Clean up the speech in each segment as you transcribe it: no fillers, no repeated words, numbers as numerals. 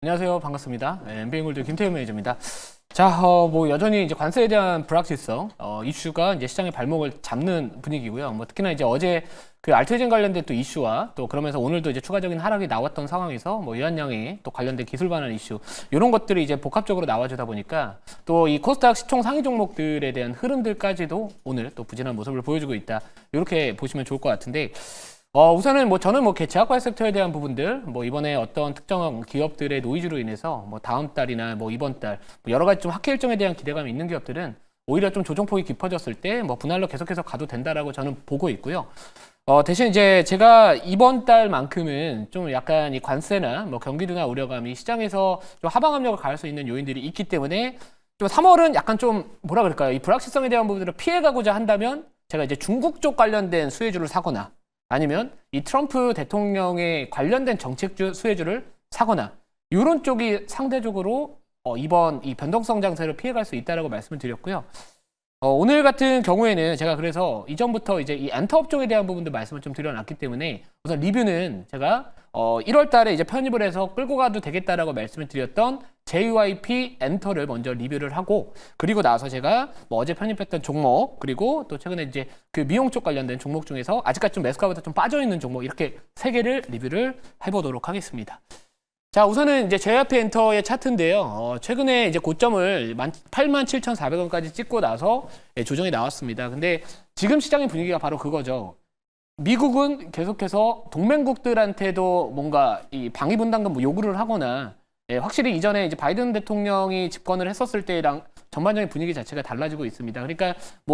안녕하세요. 반갑습니다. MBN골드 김태현 매니저입니다. 자, 여전히 이제 관세에 대한 불확실성, 이슈가 이제 시장의 발목을 잡는 분위기고요. 특히나 이제 어제 그 알트제인 관련된 또 이슈와 또 그러면서 오늘도 이제 추가적인 하락이 나왔던 상황에서 유한양의 또 관련된 기술 반환 이슈, 이런 것들이 이제 복합적으로 나와주다 보니까 또 이 코스닥 시총 상위 종목들에 대한 흐름들까지도 오늘 또 부진한 모습을 보여주고 있다. 이렇게 보시면 좋을 것 같은데, 우선은 저는 제약과학 섹터에 대한 부분들, 이번에 어떤 특정 기업들의 노이즈로 인해서 다음 달이나 이번 달 여러 가지 좀 학회 일정에 대한 기대감이 있는 기업들은 오히려 좀 조정폭이 깊어졌을 때 분할로 계속해서 가도 된다라고 저는 보고 있고요. 대신 이제 제가 이번 달만큼은 좀 약간 이 관세나 경기 둔화 우려감이 시장에서 좀 하방 압력을 가할 수 있는 요인들이 있기 때문에 좀 3월은 약간 좀 뭐라 그럴까요? 이 불확실성에 대한 부분들을 피해가고자 한다면 제가 이제 중국 쪽 관련된 수혜주를 사거나 아니면 이 트럼프 대통령에 관련된 정책주 수혜주를 사거나 이런 쪽이 상대적으로 이번 이 변동성 장세를 피해갈 수 있다라고 말씀을 드렸고요. 오늘 같은 경우에는 제가 그래서 이전부터 이제 이 엔터 업종에 대한 부분도 말씀을 좀 드려놨기 때문에 우선 리뷰는 제가 1월 달에 이제 편입을 해서 끌고 가도 되겠다라고 말씀을 드렸던 JYP 엔터를 먼저 리뷰를 하고, 그리고 나서 제가 어제 편입했던 종목, 그리고 또 최근에 이제 그 미용 쪽 관련된 종목 중에서 아직까지 좀 매수가보다 좀 빠져있는 종목, 이렇게 3개를 리뷰를 해보도록 하겠습니다. 자, 우선은 이제 JYP 엔터의 차트인데요. 최근에 이제 고점을 87,400원까지 찍고 나서 조정이 나왔습니다. 근데 지금 시장의 분위기가 바로 그거죠. 미국은 계속해서 동맹국들한테도 뭔가 이 방위분담금 요구를 하거나, 확실히 이전에 이제 바이든 대통령이 집권을 했었을 때랑 전반적인 분위기 자체가 달라지고 있습니다. 그러니까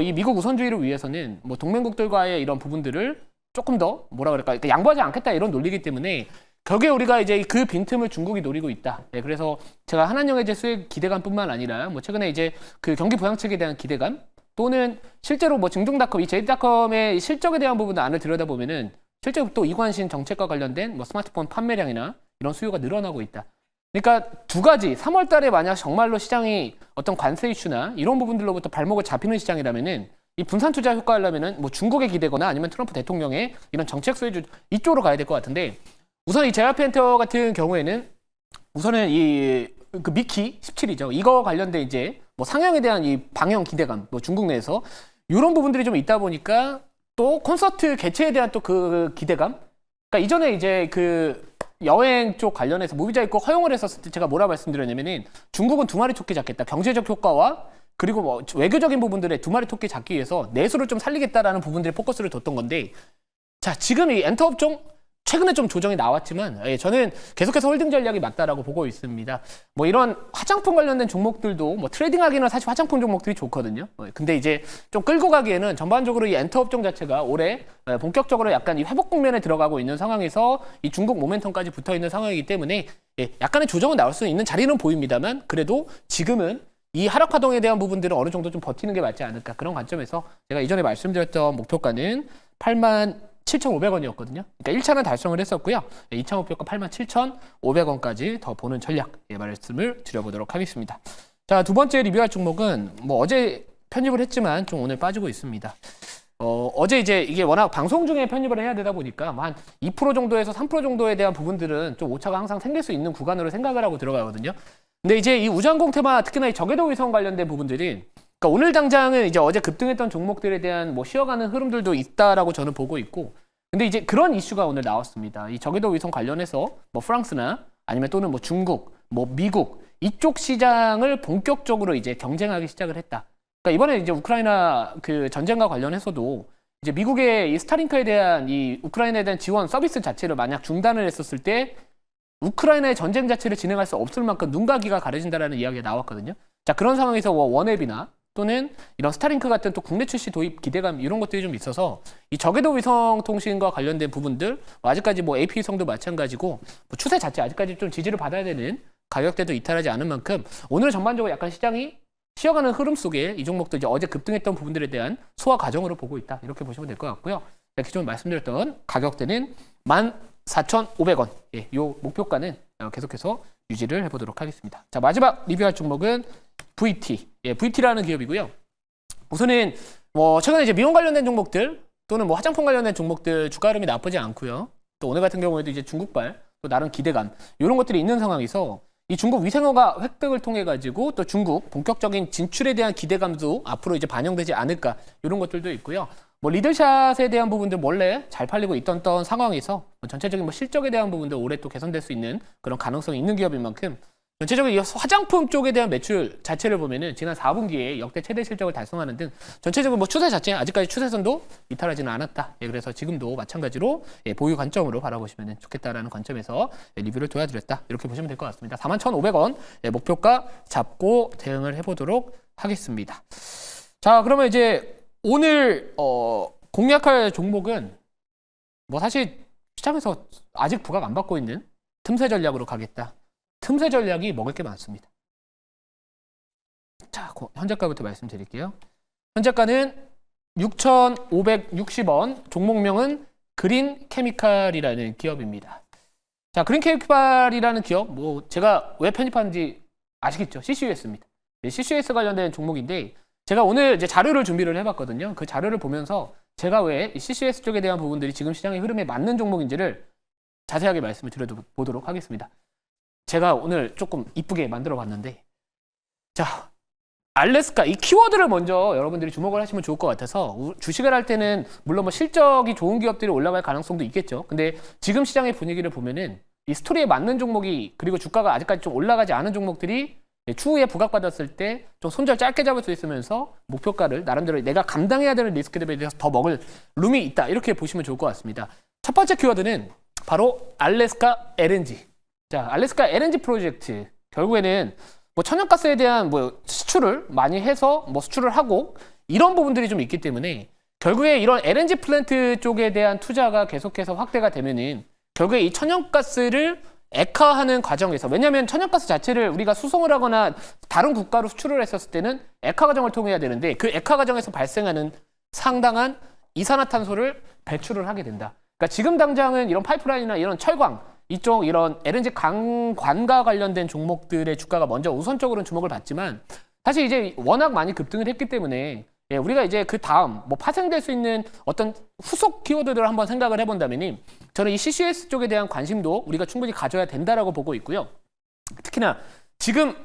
이 미국 우선주의를 위해서는 동맹국들과의 이런 부분들을 조금 더 그러니까 양보하지 않겠다 이런 논리이기 때문에 거기에 우리가 이제 그 빈틈을 중국이 노리고 있다. 그래서 제가 한한영해제 수혜 기대감뿐만 아니라 최근에 이제 그 경기 부양책에 대한 기대감, 또는 실제로 증종닷컴, 이 제이닷컴의 실적에 대한 부분을 안을 들여다보면은 실제로 또 이관신 정책과 관련된 스마트폰 판매량이나 이런 수요가 늘어나고 있다. 그러니까 두 가지, 3월 달에 만약 정말로 시장이 어떤 관세 이슈나 이런 부분들로부터 발목을 잡히는 시장이라면은 이 분산 투자 효과 하려면은 중국에 기대거나 아니면 트럼프 대통령의 이런 정책 수혜주 이쪽으로 가야 될 것 같은데, 우선 이 JYP 엔터 같은 경우에는 우선은 그 미키 17이죠. 이거 관련된 이제 상향에 대한 이 방영 기대감, 중국 내에서 이런 부분들이 좀 있다 보니까 또 콘서트 개최에 대한 또 그 기대감. 그러니까 이전에 이제 그 여행 쪽 관련해서 무비자 입국 허용을 했었을 때 제가 뭐라 말씀드렸냐면은 중국은 두 마리 토끼 잡겠다. 경제적 효과와 그리고 외교적인 부분들의 두 마리 토끼 잡기 위해서 내수를 좀 살리겠다라는 부분들에 포커스를 뒀던 건데, 자, 지금 이 엔터 업종 최근에 좀 조정이 나왔지만 저는 계속해서 홀딩 전략이 맞다라고 보고 있습니다. 이런 화장품 관련된 종목들도 트레이딩하기는 사실 화장품 종목들이 좋거든요. 근데 이제 좀 끌고 가기에는 전반적으로 이 엔터 업종 자체가 올해 본격적으로 약간 이 회복 국면에 들어가고 있는 상황에서 이 중국 모멘텀까지 붙어 있는 상황이기 때문에 약간의 조정은 나올 수 있는 자리는 보입니다만, 그래도 지금은 이 하락 파동에 대한 부분들은 어느 정도 좀 버티는 게 맞지 않을까, 그런 관점에서 제가 이전에 말씀드렸던 목표가는 87,500원이었거든요. 그러니까 1차는 달성을 했었고요. 2차 목표가 87,500원까지 더 보는 전략, 말씀을 드려보도록 하겠습니다. 자, 두 번째 리뷰할 종목은 어제 편입을 했지만 좀 오늘 빠지고 있습니다. 어제 이제 이게 워낙 방송 중에 편입을 해야 되다 보니까 한 2% 정도에서 3% 정도에 대한 부분들은 좀 오차가 항상 생길 수 있는 구간으로 생각을 하고 들어가거든요. 근데 이제 이 우주항공 테마, 특히나 이 저궤도 위성 관련된 부분들이, 그러니까 오늘 당장은 이제 어제 급등했던 종목들에 대한 쉬어가는 흐름들도 있다라고 저는 보고 있고, 근데 이제 그런 이슈가 오늘 나왔습니다. 이 저궤도 위성 관련해서 프랑스나 아니면 또는 중국, 미국 이쪽 시장을 본격적으로 이제 경쟁하기 시작을 했다. 그러니까 이번에 이제 우크라이나 그 전쟁과 관련해서도 이제 미국의 이 스타링크에 대한 이 우크라이나에 대한 지원 서비스 자체를 만약 중단을 했었을 때 우크라이나의 전쟁 자체를 진행할 수 없을 만큼 눈과 귀가 가려진다라는 이야기가 나왔거든요. 자, 그런 상황에서 원앱이나 또는 이런 스타링크 같은 또 국내 출시 도입 기대감, 이런 것들이 좀 있어서 이 저궤도 위성 통신과 관련된 부분들, 아직까지 AP 위성도 마찬가지고 추세 자체 아직까지 좀 지지를 받아야 되는 가격대도 이탈하지 않은 만큼 오늘 전반적으로 약간 시장이 쉬어가는 흐름 속에 이 종목도 이제 어제 급등했던 부분들에 대한 소화 과정으로 보고 있다, 이렇게 보시면 될 것 같고요. 기존에 말씀드렸던 가격대는 14,500원, 요 목표가는 계속해서 유지를 해보도록 하겠습니다. 자, 마지막 리뷰할 종목은 VT, VT라는 기업이고요. 우선은 최근에 이제 미용 관련된 종목들 또는 화장품 관련된 종목들 주가 흐름이 나쁘지 않고요. 또 오늘 같은 경우에도 이제 중국발 또 나름 기대감 이런 것들이 있는 상황에서 이 중국 위생허가 획득을 통해 가지고 또 중국 본격적인 진출에 대한 기대감도 앞으로 이제 반영되지 않을까 이런 것들도 있고요. 뭐 리더샷에 대한 부분들 원래 잘 팔리고 있던 상황에서 전체적인 뭐 실적에 대한 부분들 올해 또 개선될 수 있는 그런 가능성이 있는 기업인 만큼 전체적인 이 화장품 쪽에 대한 매출 자체를 보면은 지난 4분기에 역대 최대 실적을 달성하는 등 전체적으로 뭐 추세 자체 아직까지 추세선도 이탈하지는 않았다. 예, 그래서 지금도 마찬가지로 보유 관점으로 바라보시면 좋겠다라는 관점에서 리뷰를 도와드렸다. 이렇게 보시면 될 것 같습니다. 41,500원 목표가 잡고 대응을 해보도록 하겠습니다. 자, 그러면 이제 오늘 공략할 종목은 뭐 사실 시장에서 아직 부각 안 받고 있는 틈새 전략으로 가겠다. 틈새 전략이 먹을 게 많습니다. 자, 현재가부터 말씀드릴게요. 현재가는 6,560원, 종목명은 그린 케미칼이라는 기업입니다. 자, 그린 케미칼이라는 기업, 뭐 제가 왜 편입하는지 아시겠죠? CCUS입니다. CCUS 관련된 종목인데 제가 오늘 이제 자료를 준비를 해봤거든요. 그 자료를 보면서 제가 왜 CCUS 쪽에 대한 부분들이 지금 시장의 흐름에 맞는 종목인지를 자세하게 말씀을 드려보도록 하겠습니다. 제가 오늘 조금 이쁘게 만들어 봤는데, 자, 알래스카 이 키워드를 먼저 여러분들이 주목을 하시면 좋을 것 같아서 주식을 할 때는 물론 뭐 실적이 좋은 기업들이 올라갈 가능성도 있겠죠. 근데 지금 시장의 분위기를 보면은 이 스토리에 맞는 종목이 그리고 주가가 아직까지 좀 올라가지 않은 종목들이 추후에 부각받았을 때 좀 손절 짧게 잡을 수 있으면서 목표가를 나름대로 내가 감당해야 되는 리스크들에 대해서 더 먹을 룸이 있다. 이렇게 보시면 좋을 것 같습니다. 첫 번째 키워드는 바로 알래스카 LNG. 자, 알래스카 LNG 프로젝트 결국에는 뭐 천연가스에 대한 뭐 수출을 많이 해서 뭐 수출을 하고 이런 부분들이 좀 있기 때문에 결국에 이런 LNG 플랜트 쪽에 대한 투자가 계속해서 확대가 되면은 결국에 이 천연가스를 액화하는 과정에서 왜냐하면 천연가스 자체를 우리가 수송을 하거나 다른 국가로 수출을 했었을 때는 액화 과정을 통해야 되는데 그 액화 과정에서 발생하는 상당한 이산화탄소를 배출을 하게 된다. 그러니까 지금 당장은 이런 파이프라인이나 이런 철광 이쪽 이런 LNG 관과 관련된 종목들의 주가가 먼저 우선적으로는 주목을 받지만 사실 이제 워낙 많이 급등을 했기 때문에 우리가 이제 그 다음 뭐 파생될 수 있는 어떤 후속 키워드들을 한번 생각을 해본다면 저는 이 CCS 쪽에 대한 관심도 우리가 충분히 가져야 된다라고 보고 있고요. 특히나 지금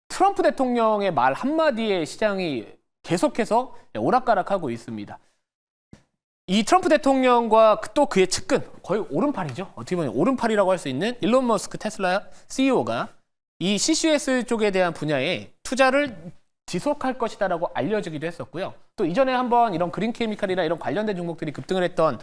트럼프 대통령의 말 한마디에 시장이 계속해서 오락가락하고 있습니다. 이 트럼프 대통령과 또 그의 측근, 거의 오른팔이죠. 어떻게 보면 오른팔이라고 할 수 있는 일론 머스크 테슬라 CEO가 이 CCS 쪽에 대한 분야에 투자를 지속할 것이다라고 알려지기도 했었고요. 또 이전에 한번 이런 그린 케미칼이나 이런 관련된 종목들이 급등을 했던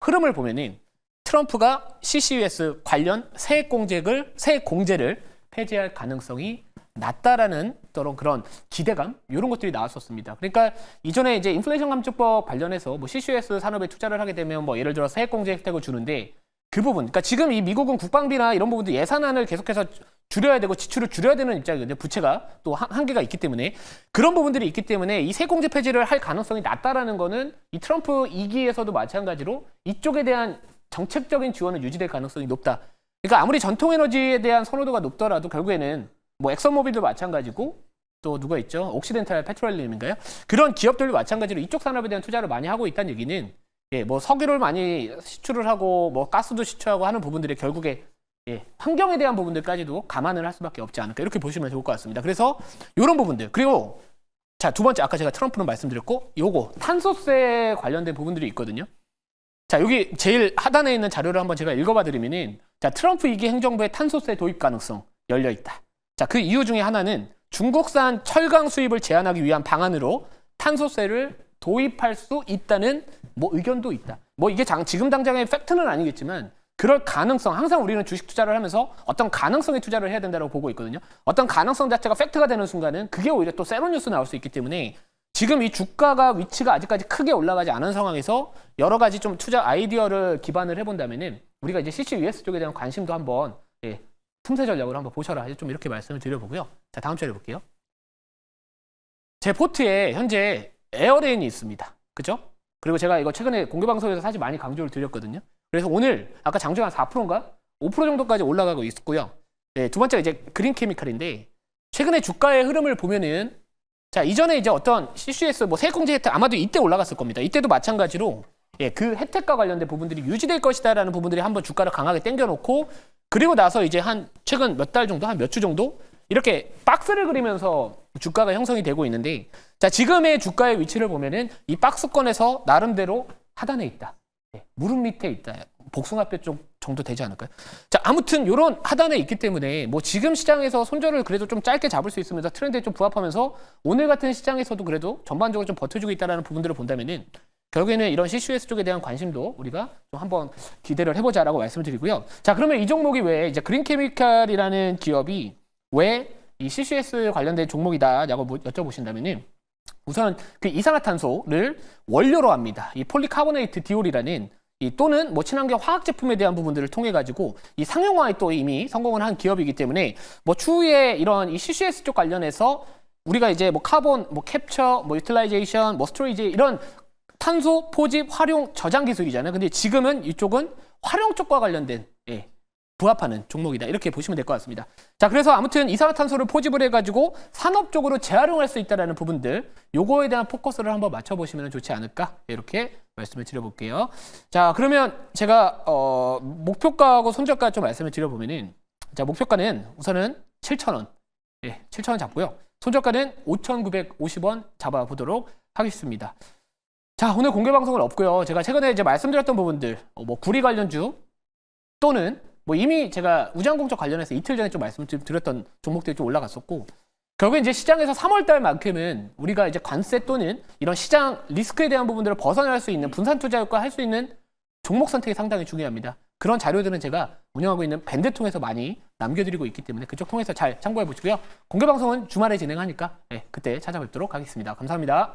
흐름을 보면은 트럼프가 CCUS 관련 세액 공제를 폐지할 가능성이 낮다라는 그런 기대감 이런 것들이 나왔었습니다. 그러니까 이전에 이제 인플레이션 감축법 관련해서 뭐 CCUS 산업에 투자를 하게 되면 뭐 예를 들어 세액 공제 혜택을 주는데 그 부분, 그러니까 지금 이 미국은 국방비나 이런 부분들 예산안을 계속해서 줄여야 되고 지출을 줄여야 되는 입장이거든요. 부채가 또 한계가 있기 때문에 그런 부분들이 있기 때문에 이 세공제 폐지를 할 가능성이 낮다라는 거는 이 트럼프 2기에서도 마찬가지로 이쪽에 대한 정책적인 지원은 유지될 가능성이 높다. 그러니까 아무리 전통에너지에 대한 선호도가 높더라도 결국에는 뭐 엑선모빌도 마찬가지고 또 누가 있죠? 옥시덴탈 페트롤리움인가요? 그런 기업들도 마찬가지로 이쪽 산업에 대한 투자를 많이 하고 있다는 얘기는 뭐 석유를 많이 시출을 하고 뭐 가스도 시추하고 하는 부분들이 결국에 환경에 대한 부분들까지도 감안을 할 수밖에 없지 않을까 이렇게 보시면 좋을 것 같습니다. 그래서 이런 부분들 그리고 자, 두 번째 아까 제가 트럼프는 말씀드렸고 요거 탄소세 관련된 부분들이 있거든요. 자, 여기 제일 하단에 있는 자료를 한번 제가 읽어봐 드리면은 자, 트럼프 2기 행정부의 탄소세 도입 가능성 열려 있다. 자, 그 이유 중에 하나는 중국산 철강 수입을 제한하기 위한 방안으로 탄소세를 도입할 수 있다는 뭐 의견도 있다. 뭐 이게 지금 당장의 팩트는 아니겠지만 그럴 가능성, 항상 우리는 주식 투자를 하면서 어떤 가능성에 투자를 해야 된다고 보고 있거든요. 어떤 가능성 자체가 팩트가 되는 순간은 그게 오히려 또 새로운 뉴스 나올 수 있기 때문에 지금 이 주가가 위치가 아직까지 크게 올라가지 않은 상황에서 여러 가지 좀 투자 아이디어를 기반을 해본다면은 우리가 이제 CCUS 쪽에 대한 관심도 한번 틈새 전략으로 한번 보셔라. 좀 이렇게 말씀을 드려보고요. 자, 다음 자료 볼게요. 제 포트에 현재 에어레인이 있습니다. 그죠? 그리고 제가 이거 최근에 공개방송에서 사실 많이 강조를 드렸거든요. 그래서 오늘 아까 장중에 한 4%인가? 5% 정도까지 올라가고 있고요. 두 번째가 이제 그린 케미칼인데 최근에 주가의 흐름을 보면은 자, 이전에 이제 어떤 CCS 뭐 세액공제 혜택 아마도 이때 올라갔을 겁니다. 이때도 마찬가지로 그 혜택과 관련된 부분들이 유지될 것이다라는 부분들이 한번 주가를 강하게 당겨놓고 그리고 나서 이제 한 최근 몇 달 정도, 한 몇 주 정도 이렇게 박스를 그리면서 주가가 형성이 되고 있는데, 자, 지금의 주가의 위치를 보면은 이 박스권에서 나름대로 하단에 있다. 무릎 밑에 있다. 복숭아뼈 쪽 정도 되지 않을까요? 자, 아무튼 이런 하단에 있기 때문에 뭐 지금 시장에서 손절을 그래도 좀 짧게 잡을 수 있으면서 트렌드에 좀 부합하면서 오늘 같은 시장에서도 그래도 전반적으로 좀 버텨주고 있다는 부분들을 본다면은 결국에는 이런 CCUS 쪽에 대한 관심도 우리가 좀 한번 기대를 해보자라고 말씀드리고요. 자, 그러면 이 종목이 왜 이제 그린케미칼이라는 기업이 왜 이 CCUS 관련된 종목이다라고 여쭤보신다면은 우선 그 이산화탄소를 원료로 합니다. 이 폴리카보네이트 디올이라는 또는 뭐 친환경 화학 제품에 대한 부분들을 통해 가지고 이 상용화에 또 이미 성공을 한 기업이기 때문에 뭐 추후에 이런 이 CCS 쪽 관련해서 우리가 이제 뭐 카본, 뭐 캡처, 뭐 유틸라이제이션, 뭐 스토리지 이런 탄소 포집 활용 저장 기술이잖아요. 근데 지금은 이쪽은 활용 쪽과 관련된 부합하는 종목이다. 이렇게 보시면 될 것 같습니다. 자, 그래서 아무튼 이산화탄소를 포집을 해가지고 산업적으로 재활용할 수 있다는 부분들, 요거에 대한 포커스를 한번 맞춰보시면 좋지 않을까? 이렇게 말씀을 드려볼게요. 자, 그러면 제가 목표가하고 손절가 좀 말씀을 드려보면은, 자, 목표가는 우선은 7,000원, 7,000원 잡고요. 손절가는 5,950원 잡아보도록 하겠습니다. 자, 오늘 공개 방송은 없고요. 제가 최근에 이제 말씀드렸던 부분들, 뭐 구리 관련주 또는 뭐 이미 제가 우주항공적 관련해서 이틀 전에 좀 말씀드렸던 종목들이 좀 올라갔었고, 결국에 이제 시장에서 3월달만큼은 우리가 이제 관세 또는 이런 시장 리스크에 대한 부분들을 벗어날 수 있는 분산 투자 효과 할 수 있는 종목 선택이 상당히 중요합니다. 그런 자료들은 제가 운영하고 있는 밴드 통해서 많이 남겨드리고 있기 때문에 그쪽 통해서 잘 참고해 보시고요. 공개 방송은 주말에 진행하니까 그때 찾아뵙도록 하겠습니다. 감사합니다.